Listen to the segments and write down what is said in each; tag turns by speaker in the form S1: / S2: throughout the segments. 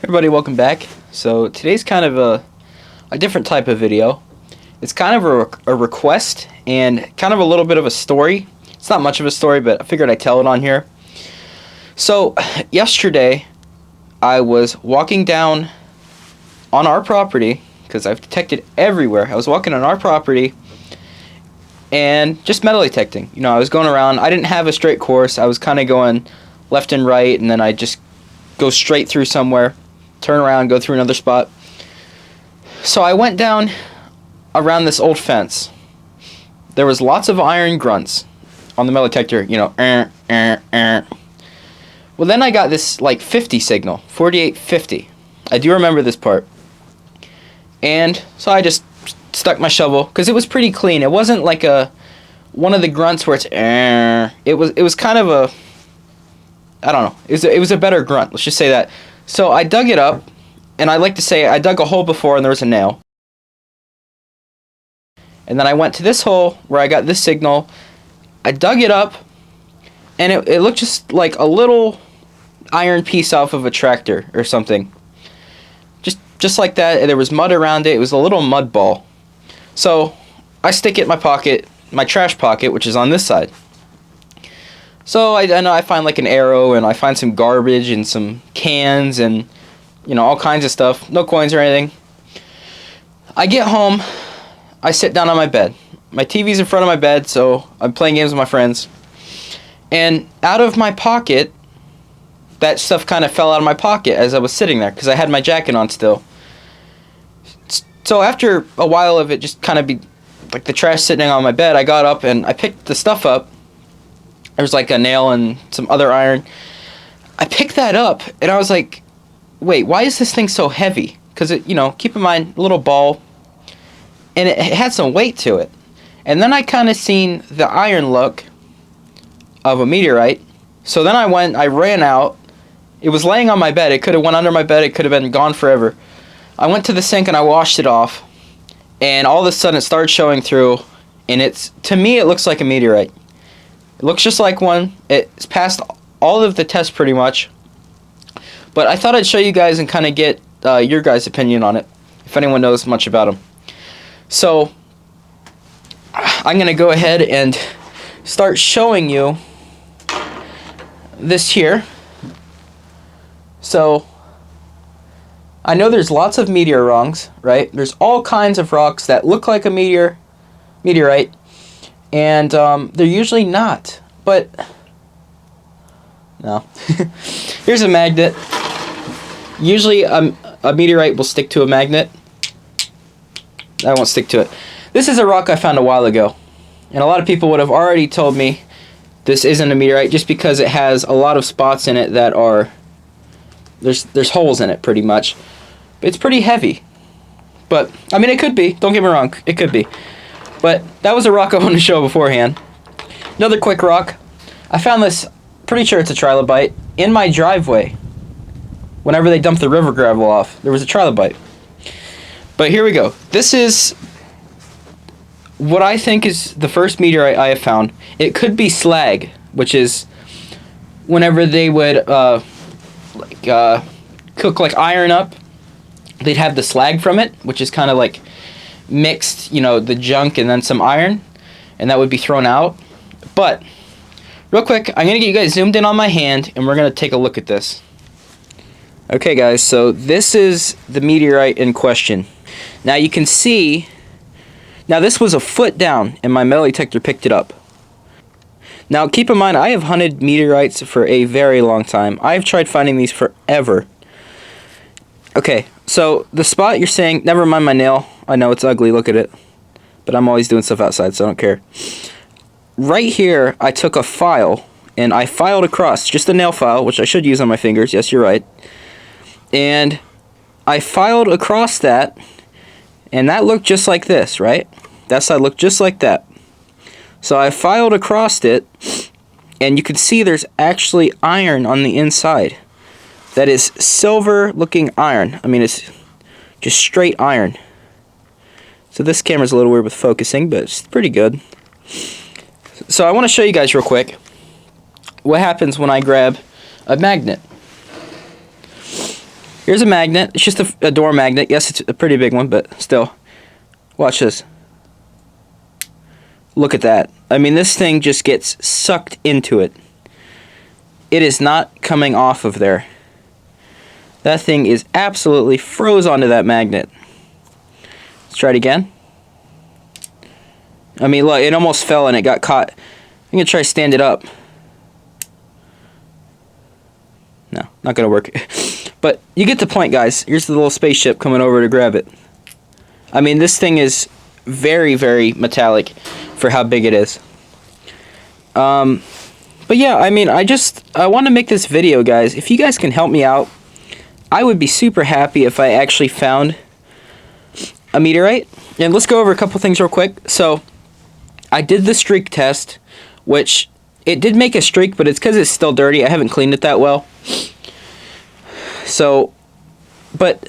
S1: Everybody, welcome back. So today's kind of a different type of video. It's kind of a request and kind of a little bit of a story. It's not much of a story, but I figured I'd tell it on here. So yesterday I was walking down on our property, because I've detected everywhere. I was walking on our property and just metal detecting. You know, I was going around. I didn't have a straight course. I was kind of going left and right, and then I just go straight through somewhere, turn around, go through another spot. So I went down around this old fence. There was lots of iron grunts on the metal detector, you know, Well, then I got this like 50 signal, 4850. I do remember this part. And so I just stuck my shovel, because it was pretty clean. It wasn't like one of the grunts where it's it was kind of a, I don't know, it was a better grunt, let's just say that. So I dug it up, and I like to say I dug a hole before and there was a nail. And then I went to this hole where I got this signal. I dug it up, and it looked just like a little iron piece off of a tractor or something. Just like that, and there was mud around it. It was a little mud ball. So I stick it in my pocket, my trash pocket, which is on this side. So I know I find like an arrow, and I find some garbage and some cans and, you know, all kinds of stuff. No coins or anything. I get home, I sit down on my bed. My TV's in front of my bed, so I'm playing games with my friends. And out of my pocket, that stuff kind of fell out of my pocket as I was sitting there, because I had my jacket on still. So after a while of it just kind of be like the trash sitting on my bed, I got up and I picked the stuff up. There was like a nail and some other iron. I picked that up, and I was like, wait, why is this thing so heavy? Because, you know, keep in mind, a little ball, and it had some weight to it. And then I kind of seen the iron look of a meteorite. So then I ran out. It was laying on my bed. It could have went under my bed. It could have been gone forever. I went to the sink and I washed it off, and all of a sudden it started showing through, and to me, it looks like a meteorite. It looks just like one. It's passed all of the tests pretty much. But I thought I'd show you guys and kind of get your guys' opinion on it, if anyone knows much about them. So I'm going to go ahead and start showing you this here. So I know there's lots of meteor rocks, right? There's all kinds of rocks that look like a meteorite. And they're usually not, but no. Here's a magnet. Usually a meteorite will stick to a magnet. I won't stick to it. This is a rock I found a while ago, and a lot of people would have already told me this isn't a meteorite just because it has a lot of spots in it that are, there's holes in it pretty much. It's pretty heavy, but I mean, it could be, don't get me wrong, it could be. But that was a rock I wanted to show beforehand. Another quick rock. I found this, pretty sure it's a trilobite, in my driveway. Whenever they dumped the river gravel off, there was a trilobite. But here we go. This is what I think is the first meteorite I have found. It could be slag, which is whenever they would cook like iron up, they'd have the slag from it, which is kind of like mixed, you know, the junk and then some iron, and that would be thrown out. But real quick, I'm gonna get you guys zoomed in on my hand, and we're gonna take a look at this. Okay guys, so this is the meteorite in question. Now you can see, now this was a foot down, and my metal detector picked it up. Now keep in mind, I have hunted meteorites for a very long time. I've tried finding these forever. Okay, so the spot you're saying, never mind my nail. I know it's ugly, look at it. But I'm always doing stuff outside, so I don't care. Right here, I took a file, and I filed across, just a nail file, which I should use on my fingers, yes, you're right. And I filed across that, and that looked just like this, right? That side looked just like that. So I filed across it, and you can see there's actually iron on the inside. That is silver-looking iron. I mean, it's just straight iron. So this camera's a little weird with focusing, but it's pretty good. So I want to show you guys real quick what happens when I grab a magnet. Here's a magnet. It's just a door magnet. Yes, it's a pretty big one, but still. Watch this. Look at that. I mean, this thing just gets sucked into it. It is not coming off of there. That thing is absolutely froze onto that magnet. Let's try it again. I mean, look, it almost fell and it got caught. I'm going to try to stand it up. No, not going to work. But you get the point, guys. Here's the little spaceship coming over to grab it. I mean, this thing is very, very metallic for how big it is. But yeah, I mean, I want to make this video, guys. If you guys can help me out, I would be super happy if I actually found a meteorite. And let's go over a couple things real quick. So, I did the streak test, which it did make a streak, but it's because it's still dirty. I haven't cleaned it that well. So, but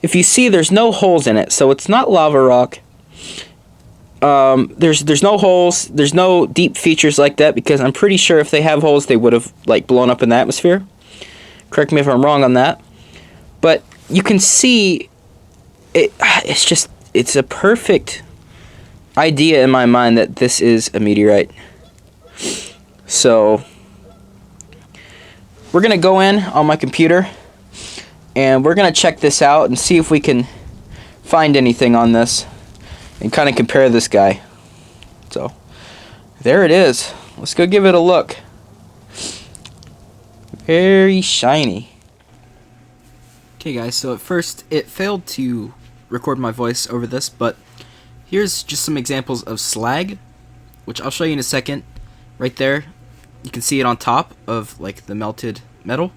S1: if you see, there's no holes in it, so it's not lava rock. There's no holes. There's no deep features like that, because I'm pretty sure if they have holes, they would have like blown up in the atmosphere. Correct me if I'm wrong on that. But you can see it. It's a perfect idea in my mind that this is a meteorite. So we're gonna go in on my computer and we're gonna check this out and see if we can find anything on this and kind of compare this guy. So there it is. Let's go give it a look. Very shiny. Okay guys, so at first it failed to record my voice over this, but here's just some examples of slag, which I'll show you in a second. Right there, you can see it on top of like the melted metal,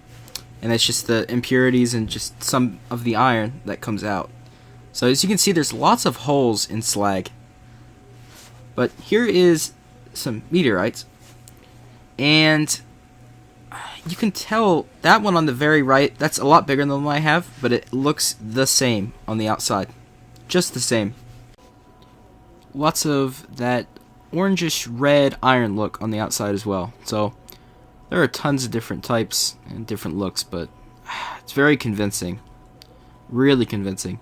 S1: and it's just the impurities and just some of the iron that comes out. So as you can see, there's lots of holes in slag. But here is some meteorites, and you can tell that one on the very right, that's a lot bigger than the one I have, but it looks the same on the outside. Just the same. Lots of that orangish red iron look on the outside as well. So there are tons of different types and different looks, but it's very convincing. Really convincing.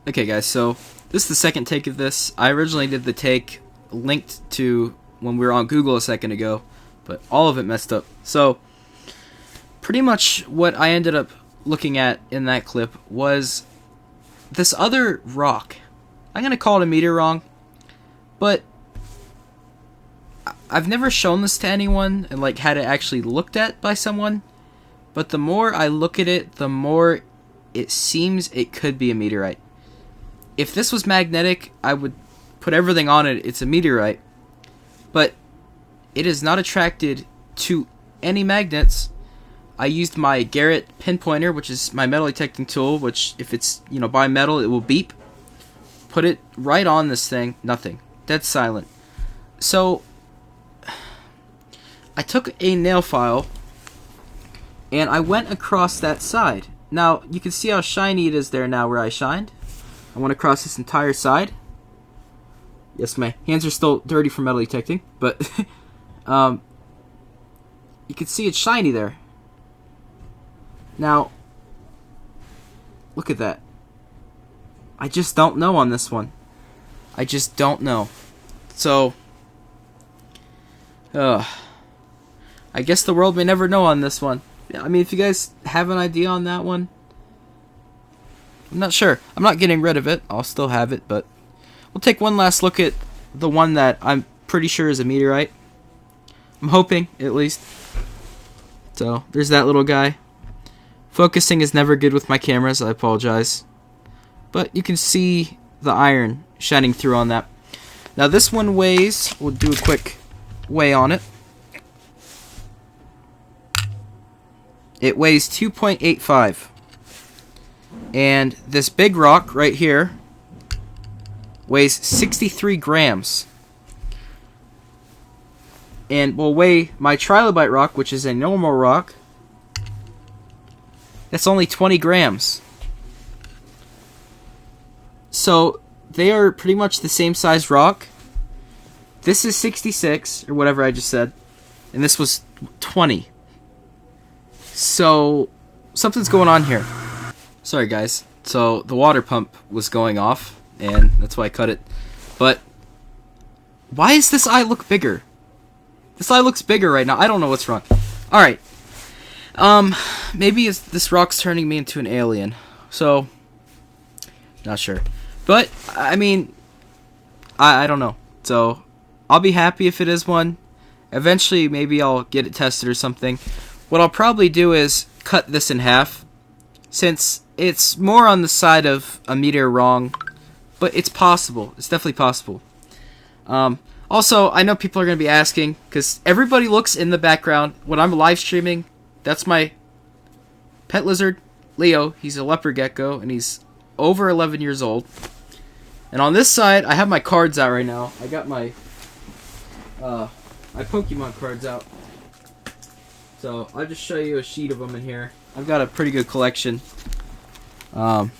S1: Okay guys, so this is the second take of this. I originally did the take linked to when we were on Google a second ago, but all of it messed up. So pretty much what I ended up looking at in that clip was this other rock. I'm gonna call it a meteor wrong, but I've never shown this to anyone and like had it actually looked at by someone. But the more I look at it, the more it seems it could be a meteorite. If this was magnetic, I would put everything on it. It's a meteorite, but it is not attracted to any magnets. I used my Garrett pinpointer, which is my metal detecting tool, which if it's, by metal, it will beep. Put it right on this thing, nothing. Dead silent. So I took a nail file and I went across that side. Now, you can see how shiny it is there now where I shined. I went across this entire side. Yes, my hands are still dirty from metal detecting, but you can see it's shiny there. Now, look at that. I just don't know on this one. I just don't know. So, I guess the world may never know on this one. I mean, if you guys have an idea on that one, I'm not sure. I'm not getting rid of it. I'll still have it, but we'll take one last look at the one that I'm pretty sure is a meteorite. I'm hoping, at least. So, there's that little guy. Focusing is never good with my cameras. I apologize. But you can see the iron shining through on that. Now, this one weighs... We'll do a quick weigh on it. It weighs 2.85. And this big rock right here weighs 63 grams. And we'll weigh my trilobite rock, which is a normal rock. That's only 20 grams. So they are pretty much the same size rock. This is 66, or whatever I just said. And this was 20. So something's going on here. Sorry guys. So the water pump was going off, and that's why I cut it. But why does this eye look bigger? This eye looks bigger right now. I don't know what's wrong. Alright. Maybe this rock's turning me into an alien. So, not sure. But, I mean, I don't know. So, I'll be happy if it is one. Eventually, maybe I'll get it tested or something. What I'll probably do is cut this in half, since it's more on the side of a meteor wrong, but it's possible. It's definitely possible. Also, I know people are going to be asking, because everybody looks in the background when I'm live streaming. That's my pet lizard, Leo. He's a leopard gecko, and he's over 11 years old. And on this side, I have my cards out right now. I got my Pokemon cards out. So, I'll just show you a sheet of them in here. I've got a pretty good collection. There's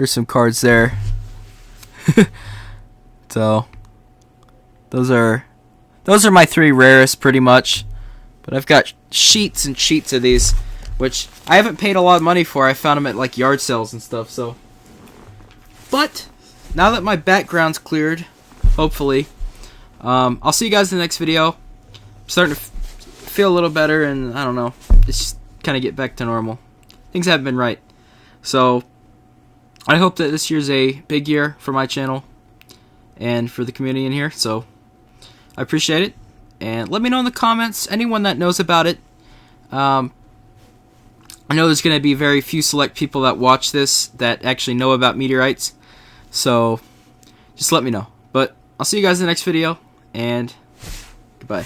S1: some cards there. So, those are my 3 rarest, pretty much. But I've got sheets and sheets of these, which I haven't paid a lot of money for. I found them at like yard sales and stuff. So, but now that my background's cleared, hopefully, I'll see you guys in the next video. I'm starting to feel a little better, and I don't know, just kind of get back to normal. Things haven't been right. So, I hope that this year's a big year for my channel and for the community in here. So, I appreciate it. And let me know in the comments, anyone that knows about it. I know there's going to be very few select people that watch this that actually know about meteorites. So, just let me know. But I'll see you guys in the next video, and goodbye.